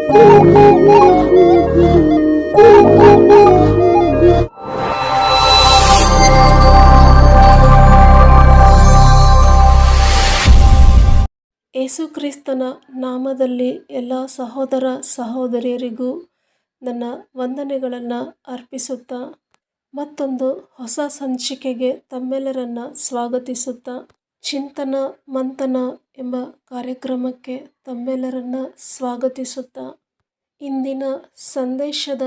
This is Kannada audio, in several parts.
ಯೇಸುಕ್ರಿಸ್ತನ ನಾಮದಲ್ಲಿ ಎಲ್ಲ ಸಹೋದರ ಸಹೋದರಿಯರಿಗೂ ನನ್ನ ವಂದನೆಗಳನ್ನು ಅರ್ಪಿಸುತ್ತಾ ಮತ್ತೊಂದು ಹೊಸ ಸಂಚಿಕೆಗೆ ತಮ್ಮೆಲ್ಲರನ್ನ ಸ್ವಾಗತಿಸುತ್ತಾ ಚಿಂತನ ಮಂಥನ ಎಂಬ ಕಾರ್ಯಕ್ರಮಕ್ಕೆ ತಮ್ಮೆಲ್ಲರನ್ನ ಸ್ವಾಗತಿಸುತ್ತಾ ಇಂದಿನ ಸಂದೇಶದ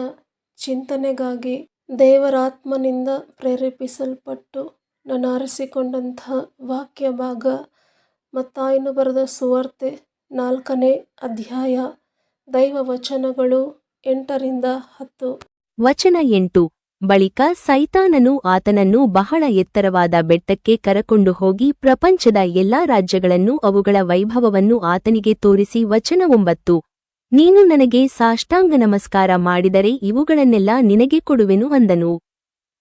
ಚಿಂತನೆಗಾಗಿ ದೇವರಾತ್ಮನಿಂದ ಪ್ರೇರೇಪಿಸಲ್ಪಟ್ಟು ನಾನು ಆರಿಸಿಕೊಂಡಂತಹ ವಾಕ್ಯ ಭಾಗ ಮತ್ತಾಯನು ಬರೆದ ಸುವಾರ್ತೆ 4ನೇ ಅಧ್ಯಾಯ ದೈವ ವಚನಗಳು 8-10. ವಚನ 8. ಬಳಿಕ ಸೈತಾನನು ಆತನನ್ನು ಬಹಳ ಎತ್ತರವಾದ ಬೆಟ್ಟಕ್ಕೆ ಕರಕೊಂಡು ಹೋಗಿ ಪ್ರಪಂಚದ ಎಲ್ಲಾ ರಾಜ್ಯಗಳನ್ನು ಅವುಗಳ ವೈಭವವನ್ನು ಆತನಿಗೆ ತೋರಿಸಿ ವಚನ 9. ನೀನು ನನಗೆ ಸಾಷ್ಟಾಂಗ ನಮಸ್ಕಾರ ಮಾಡಿದರೆ ಇವುಗಳನ್ನೆಲ್ಲ ನಿನಗೆ ಕೊಡುವೆನು ಅಂದನು.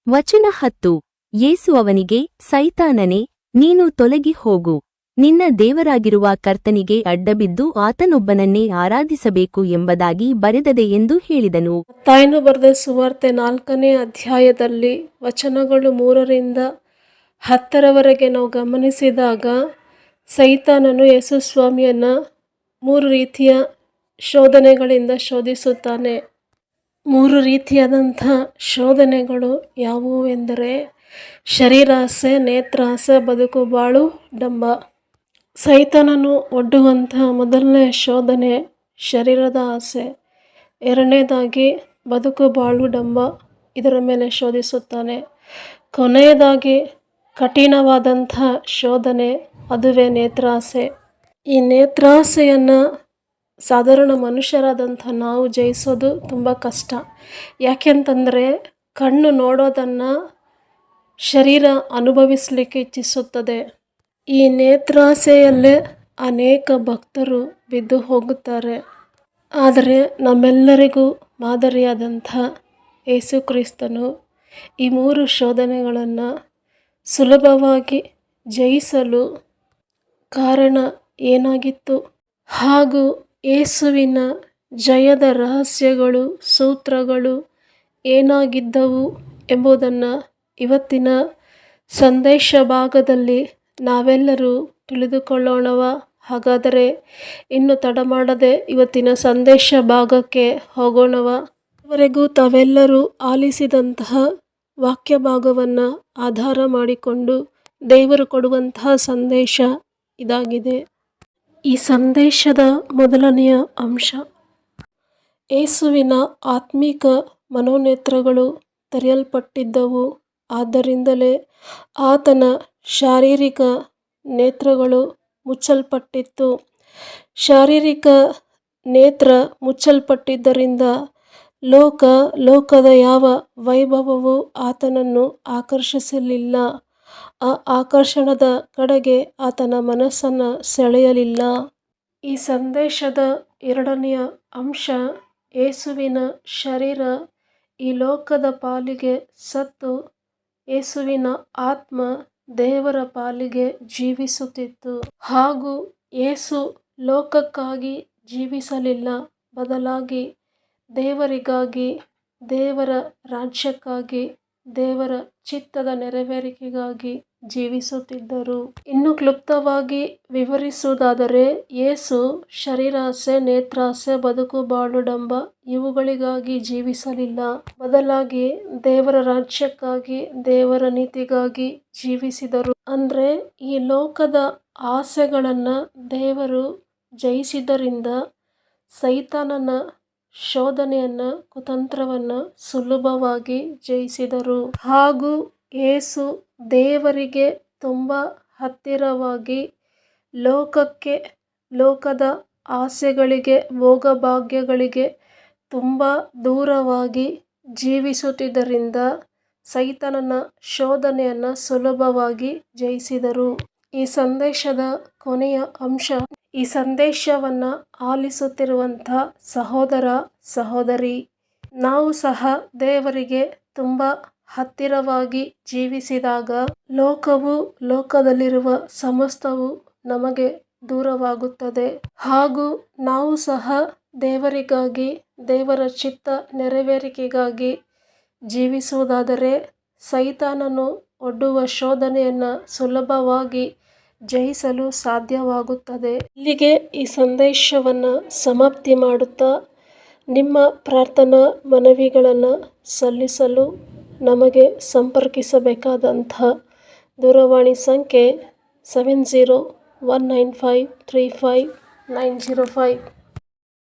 ವಚನ 10. ಯೇಸು ಅವನಿಗೆ, ಸೈತಾನನೇ, ನೀನು ತೊಲಗಿ ಹೋಗು, ನಿನ್ನ ದೇವರಾಗಿರುವ ಕರ್ತನಿಗೆ ಅಡ್ಡಬಿದ್ದು ಆತನೊಬ್ಬನನ್ನೇ ಆರಾಧಿಸಬೇಕು ಎಂಬುದಾಗಿ ಬರೆದದೆ ಎಂದು ಹೇಳಿದನು. ಮತ್ತಾಯನು ಬರೆದ ಸುವಾರ್ತೆ 4ನೇ ಅಧ್ಯಾಯದಲ್ಲಿ ವಚನಗಳು 3-10 ನಾವು ಗಮನಿಸಿದಾಗ ಸೈತಾನನು ಯೇಸು ಸ್ವಾಮಿಯನ್ನ 3 ರೀತಿಯ ಶೋಧನೆಗಳಿಂದ ಶೋಧಿಸುತ್ತಾನೆ. 3 ರೀತಿಯಾದಂಥ ಶೋಧನೆಗಳು ಯಾವುವು ಎಂದರೆ ಶರೀರಾಸೆ, ನೇತ್ರಾಸೆ, ಬದುಕು ಬಾಳು ಡಂಬ. ಸೈತಾನನು ಒಡ್ಡುವಂತಹ ಮೊದಲನೇ ಶೋಧನೆ ಶರೀರದ ಆಸೆ, ಎರಡನೇದಾಗಿ ಬದುಕು ಬಾಳು ಡಂಬ, ಇದರ ಮೇಲೆ ಶೋಧಿಸುತ್ತಾನೆ. ಕೊನೆಯದಾಗಿ ಕಠಿಣವಾದಂಥ ಶೋಧನೆ, ಅದುವೇ ನೇತ್ರಾಸೆ. ಈ ನೇತ್ರಾಸೆಯನ್ನು ಸಾಧಾರಣ ಮನುಷ್ಯರಾದಂಥ ನಾವು ಜಯಿಸೋದು ತುಂಬ ಕಷ್ಟ. ಯಾಕೆಂತಂದರೆ ಕಣ್ಣು ನೋಡೋದನ್ನು ಶರೀರ ಅನುಭವಿಸಲಿಕ್ಕೆ ಇಚ್ಛಿಸುತ್ತದೆ. ಈ ನೇತ್ರಾಸೆಯಲ್ಲೇ ಅನೇಕ ಭಕ್ತರು ಬಿದ್ದು ಹೋಗುತ್ತಾರೆ. ಆದರೆ ನಮ್ಮೆಲ್ಲರಿಗೂ ಮಾದರಿಯಾದಂಥ ಯೇಸುಕ್ರಿಸ್ತನು ಈ 3 ಶೋಧನೆಗಳನ್ನು ಸುಲಭವಾಗಿ ಜಯಿಸಲು ಕಾರಣ ಏನಾಗಿತ್ತು ಹಾಗೂ ಯೇಸುವಿನ ಜಯದ ರಹಸ್ಯಗಳು, ಸೂತ್ರಗಳು ಏನಾಗಿದ್ದವು ಎಂಬುದನ್ನು ಇವತ್ತಿನ ಸಂದೇಶ ಭಾಗದಲ್ಲಿ ನಾವೆಲ್ಲರೂ ತಿಳಿದುಕೊಳ್ಳೋಣವ. ಹಾಗಾದರೆ ಇನ್ನು ತಡ ಮಾಡದೆ ಇವತ್ತಿನ ಸಂದೇಶ ಭಾಗಕ್ಕೆ ಹೋಗೋಣವ. ಇವರೆಗೂ ತಾವೆಲ್ಲರೂ ಆಲಿಸಿದಂತಹ ವಾಕ್ಯ ಭಾಗವನ್ನು ಆಧಾರ ಮಾಡಿಕೊಂಡು ದೇವರು ಕೊಡುವಂತಹ ಸಂದೇಶ ಇದಾಗಿದೆ. ಈ ಸಂದೇಶದ ಮೊದಲನೆಯ ಅಂಶ, ಯೇಸುವಿನ ಆತ್ಮಿಕ ಮನೋನೇತ್ರಗಳು ತೆರೆಯಲ್ಪಟ್ಟಿದ್ದವು. ಆದ್ದರಿಂದಲೇ ಆತನ ಶಾರೀರಿಕ ನೇತ್ರಗಳು ಮುಚ್ಚಲ್ಪಟ್ಟಿತ್ತು. ಶಾರೀರಿಕ ನೇತ್ರ ಮುಚ್ಚಲ್ಪಟ್ಟಿದ್ದರಿಂದ ಲೋಕದ ಯಾವ ವೈಭವವೂ ಆತನನ್ನು ಆಕರ್ಷಿಸಲಿಲ್ಲ. ಆ ಆಕರ್ಷಣದ ಕಡೆಗೆ ಆತನ ಮನಸ್ಸನ್ನು ಸೆಳೆಯಲಿಲ್ಲ. ಈ ಸಂದೇಶದ ಎರಡನೆಯ ಅಂಶ, ಯೇಸುವಿನ ಶರೀರ ಈ ಲೋಕದ ಪಾಲಿಗೆ ಸತ್ತು ಯೇಸುವಿನ ಆತ್ಮ ದೇವರ ಪಾಲಿಗೆ ಜೀವಿಸುತ್ತಿತ್ತು. ಹಾಗೂ ಯೇಸು ಲೋಕಕ್ಕಾಗಿ ಜೀವಿಸಲಿಲ್ಲ, ಬದಲಾಗಿ ದೇವರಿಗಾಗಿ, ದೇವರ ರಾಜ್ಯಕ್ಕಾಗಿ, ದೇವರ ಚಿತ್ತದ ನೆರವೇರಿಕೆಗಾಗಿ ಜೀವಿಸುತ್ತಿದ್ದರು. ಇನ್ನು ಕ್ಲುಪ್ತವಾಗಿ ವಿವರಿಸುವುದಾದರೆ, ಯೇಸು ಶರೀರಾಸೆ, ನೇತ್ರಾಸೆ, ಬದುಕು ಬಾಳು ಡಂಬ ಇವುಗಳಿಗಾಗಿ ಜೀವಿಸಲಿಲ್ಲ, ಬದಲಾಗಿ ದೇವರ ರಾಜ್ಯಕ್ಕಾಗಿ, ದೇವರ ನೀತಿಗಾಗಿ ಜೀವಿಸಿದರು. ಅಂದರೆ ಈ ಲೋಕದ ಆಸೆಗಳನ್ನು ದೇವರು ಜಯಿಸಿದ್ದರಿಂದ ಸೈತಾನನ ಶೋಧನೆಯನ್ನು, ಕುತಂತ್ರವನ್ನು ಸುಲಭವಾಗಿ ಜಯಿಸಿದರು. ಹಾಗೂ ಯೇಸು ದೇವರಿಗೆ ತುಂಬ ಹತ್ತಿರವಾಗಿ ಲೋಕಕ್ಕೆ, ಲೋಕದ ಆಸೆಗಳಿಗೆ, ಭೋಗಭಾಗ್ಯಗಳಿಗೆ ತುಂಬ ದೂರವಾಗಿ ಜೀವಿಸುತ್ತಿದ್ದರಿಂದ ಸೈತಾನನ ಶೋಧನೆಯನ್ನು ಸುಲಭವಾಗಿ ಜಯಿಸಿದರು. ಈ ಸಂದೇಶದ ಕೊನೆಯ ಅಂಶ, ಈ ಸಂದೇಶವನ್ನು ಆಲಿಸುತ್ತಿರುವಂಥ ಸಹೋದರ ಸಹೋದರಿ, ನಾವು ಸಹ ದೇವರಿಗೆ ತುಂಬ ಹತ್ತಿರವಾಗಿ ಜೀವಿಸಿದಾಗ ಲೋಕವು, ಲೋಕದಲ್ಲಿರುವ ಸಮಸ್ತವು ನಮಗೆ ದೂರವಾಗುತ್ತದೆ. ಹಾಗೂ ನಾವು ಸಹ ದೇವರಿಗಾಗಿ, ದೇವರ ಚಿತ್ತ ನೆರವೇರಿಕೆಗಾಗಿ ಜೀವಿಸುವುದಾದರೆ ಸೈತಾನನು ಒಡ್ಡುವ ಶೋಧನೆಯನ್ನು ಸುಲಭವಾಗಿ ಜಯಿಸಲು ಸಾಧ್ಯವಾಗುತ್ತದೆ. ಇಲ್ಲಿಗೆ ಈ ಸಂದೇಶವನ್ನು ಸಮಾಪ್ತಿ ಮಾಡುತ್ತಾ ನಿಮ್ಮ ಪ್ರಾರ್ಥನಾ ಮನವಿಗಳನ್ನು ಸಲ್ಲಿಸಲು ನಮಗೆ ಸಂಪರ್ಕಿಸಬೇಕಾದಂಥ ದೂರವಾಣಿ ಸಂಖ್ಯೆ 7019535905.